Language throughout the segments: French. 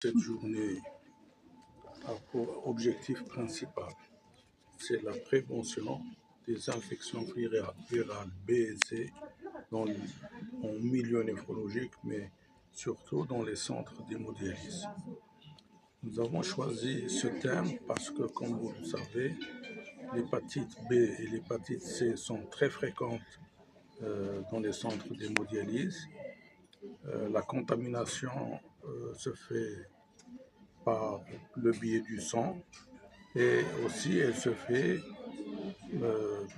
Cette journée a pour objectif principal, c'est la prévention des infections virales B et C en milieu néphrologique, mais surtout dans les centres d'hémodialyse. Nous avons choisi ce thème parce que, comme vous le savez, l'hépatite B et l'hépatite C sont très fréquentes dans les centres d'hémodialyse. La contamination se fait par le biais du sang et aussi elle se fait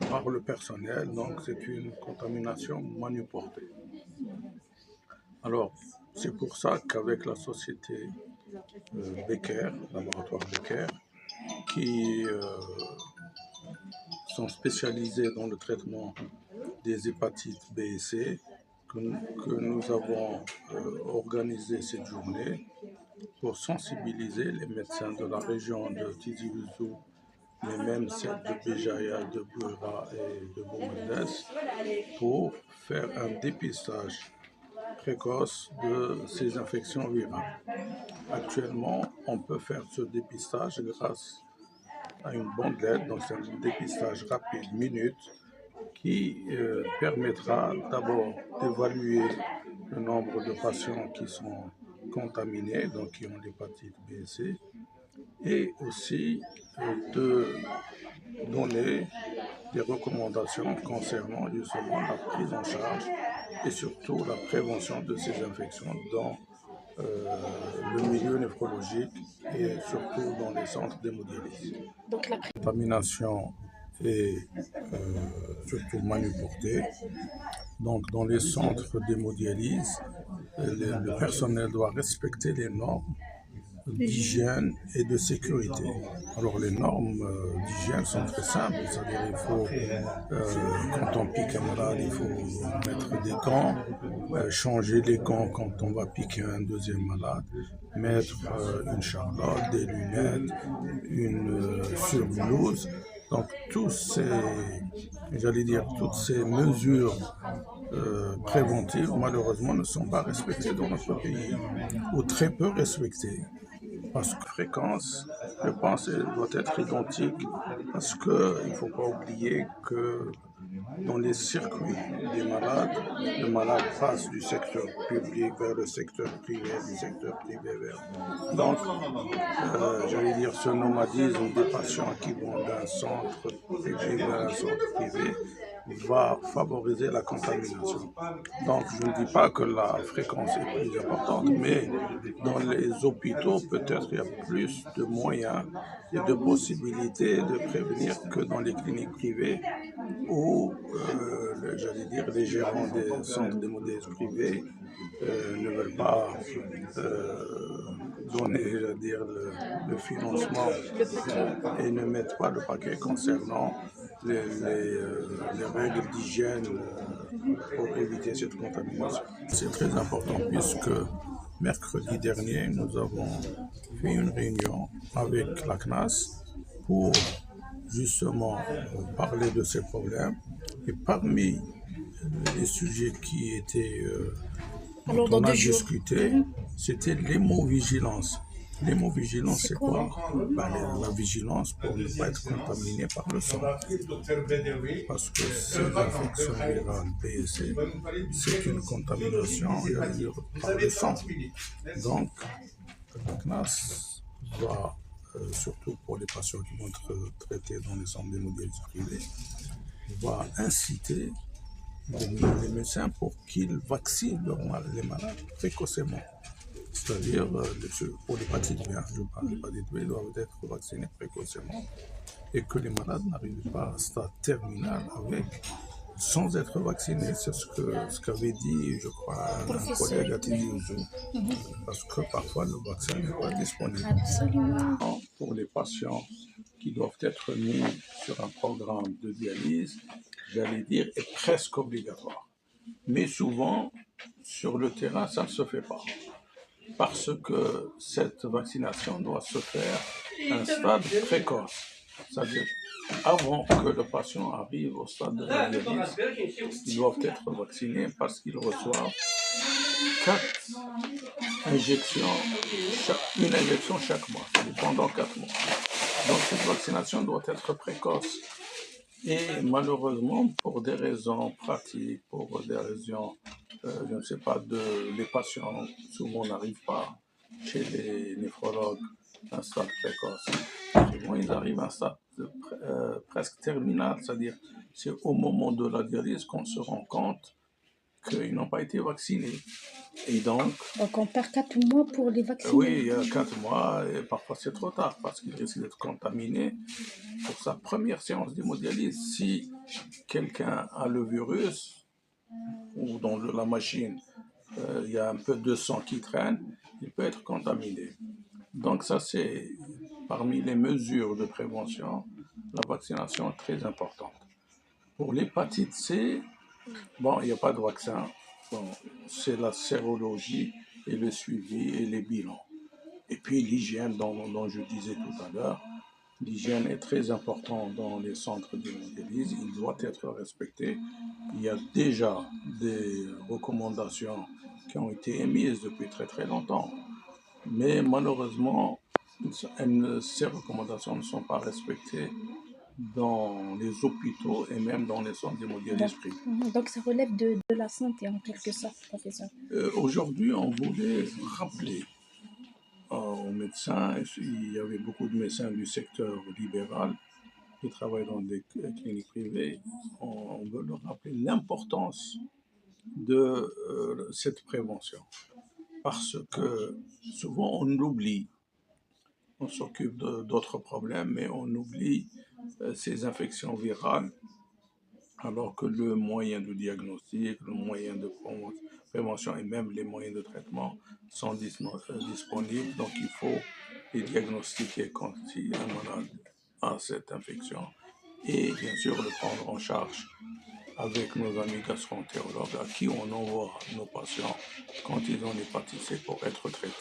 par le personnel, donc c'est une contamination manuportée. Alors, c'est pour ça qu'avec la société Becker, laboratoire Becker, qui sont spécialisés dans le traitement des hépatites B et C, que nous avons organisé cette journée pour sensibiliser les médecins de la région de Tizi Ouzou, mais même celles de Béjaïa, de Bouira et de Boumerdès, pour faire un dépistage précoce de ces infections virales. Actuellement, on peut faire ce dépistage grâce à une bandelette, donc c'est un dépistage rapide, minute, qui permettra d'abord d'évaluer le nombre de patients qui sont contaminés, donc qui ont l'hépatite B et C, et aussi de donner des recommandations concernant justement la prise en charge et surtout la prévention de ces infections dans le milieu néphrologique et surtout dans les centres d'hémodialyse. Donc la contamination est surtout manuportée. Donc dans les centres d'hémodialyse, le personnel doit respecter les normes d'hygiène et de sécurité. Alors les normes d'hygiène sont très simples, c'est-à-dire il faut, quand on pique un malade, il faut mettre des gants, changer les gants quand on va piquer un deuxième malade, mettre une charlotte, des lunettes, une surblouse. Donc toutes ces mesures préventives, malheureusement, ne sont pas respectées dans notre pays, ou très peu respectées. Parce que la fréquence, je pense, elle doit être identique, parce qu'il ne faut pas oublier que dans les circuits des malades, le malade passe du secteur public vers le secteur privé, du secteur privé vers... Donc, ce nomadisme des patients qui vont d'un centre public vers un centre privé va favoriser la contamination. Donc, je ne dis pas que la fréquence est plus importante, mais dans les hôpitaux, peut-être il y a plus de moyens et de possibilités de prévenir que dans les cliniques privées où, les gérants des centres d'hémodialyse privés ne veulent pas donner, le financement et ne mettent pas le paquet concernant les règles d'hygiène pour éviter cette contamination. C'est très important puisque mercredi dernier, nous avons fait une réunion avec la CNAS pour justement parler de ces problèmes. Et parmi les sujets qui étaient dont on a discuté, c'était l'hémovigilance. L'hémovigilance, c'est quoi? La vigilance pour ne pas être contaminé par le sang. Parce que ces infections virales B et C, c'est une contamination par le sang. Donc, la CNAS va, surtout pour les patients qui vont être traités dans les centres d'hémodialyse privés, va inciter les médecins pour qu'ils vaccinent les malades précocement. C'est-à-dire, pour l'hépatite B, je parle de l'hépatite B, ils doivent être vaccinés précocement et que les malades n'arrivent pas à stade terminal sans être vaccinés. C'est ce qu'avait dit, je crois, un collègue à Tizi Ouzou. Parce que parfois, le vaccin n'est pas disponible. Absolument. Pour les patients qui doivent être mis sur un programme de dialyse, est presque obligatoire. Mais souvent, sur le terrain, ça ne se fait pas. Parce que cette vaccination doit se faire à un stade précoce. C'est-à-dire, avant que le patient arrive au stade de la dialyse, ils doivent être vaccinés parce qu'ils reçoivent 4 injections, une injection chaque mois, pendant 4 mois. Donc cette vaccination doit être précoce. Et malheureusement, pour des raisons pratiques, pour des raisons, je ne sais pas, les patients souvent n'arrivent pas chez les néphrologues à un stade précoce. Souvent, ils arrivent à un stade presque terminal, c'est-à-dire c'est au moment de la dialyse qu'on se rend compte qu'ils n'ont pas été vaccinés. Et donc on perd 4 mois pour les vacciner. oui, 4 mois, et parfois c'est trop tard parce qu'ils risquent d'être contaminés. Pour sa première séance d'hémodialyse, si quelqu'un a le virus ou dans la machine, il y a un peu de sang qui traîne, il peut être contaminé. Donc ça, c'est parmi les mesures de prévention, la vaccination est très importante. Pour l'hépatite C, bon, il n'y a pas de vaccin. Bon, c'est la sérologie et le suivi et les bilans. Et puis l'hygiène dont je disais tout à l'heure, l'hygiène est très importante dans les centres d'hémodialyse, il doit être respecté. Il y a déjà des recommandations qui ont été émises depuis très très longtemps, mais malheureusement, ces recommandations ne sont pas respectées dans les hôpitaux et même dans les centres d'hémodialyse privés. Donc ça relève de la santé en quelque sorte, professeur. Aujourd'hui, on voulait rappeler aux médecins, il y avait beaucoup de médecins du secteur libéral qui travaillent dans des cliniques privées, on veut leur rappeler l'importance de cette prévention. Parce que souvent on l'oublie, on s'occupe d'autres problèmes, mais on oublie ces infections virales, alors que le moyen de diagnostic, le moyen de prévention et même les moyens de traitement sont disponibles. Donc il faut les diagnostiquer quand il y a un malade à cette infection et bien sûr le prendre en charge avec nos amis gastroentérologues à qui on envoie nos patients quand ils ont l'hépatite C pour être traités.